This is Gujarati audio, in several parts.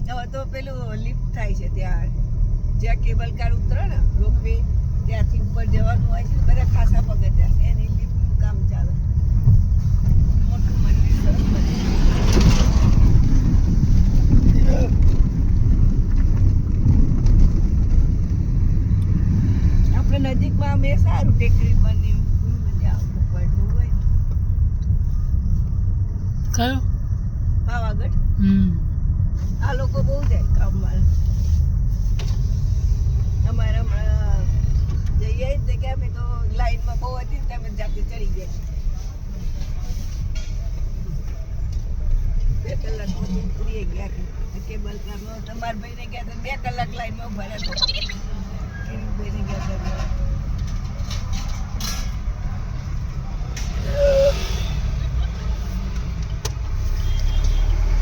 હવે તો પેલું લિફ્ટ થાય છે ત્યાં જ્યાં કેબલ કાર ઉતરે ને રોપવે ત્યાંથી ઉપર જવાનું હોય છે બધા ખાસા પગથિયા છે એની લિફ્ટનું કામ ચાલે મોટું મંદિર સરસ મંદિર આપણે નજીકમાં અમે સારું ટેકરી પર મજા આવતું પડતું હોય કયો પાવાગઢ આ લોકો બહુ જાય કામમાં અમારે હમણાં જઈએ ને કે અમે તો લાઈનમાં બહુ હતી ને તમે જાતે ચડી ગયા 2 કલાકમાં તો ઉતરી ગયા કેબલ કારમાં તમારા ભાઈને ગયા તો 2 કલાક લાઈનમાં ઉભા રહ્યા ભાઈને ગયા હતા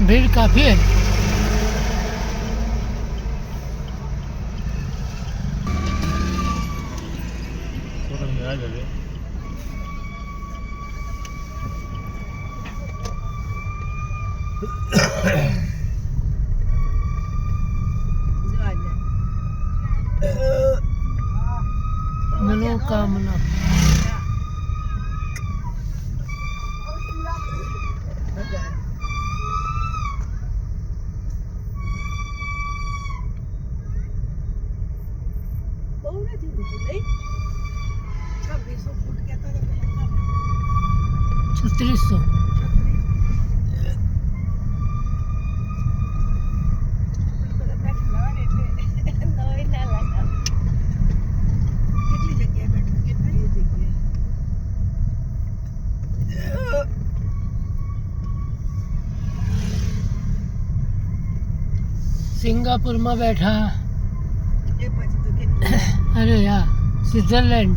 भीड़ काफी है मनोकामना બહુ નથી ઊંચું નહીં 2600 ફૂટ કહેતા હતા 3600 सिंगापुर में बैठा अरे यार स्विट्जरलैंड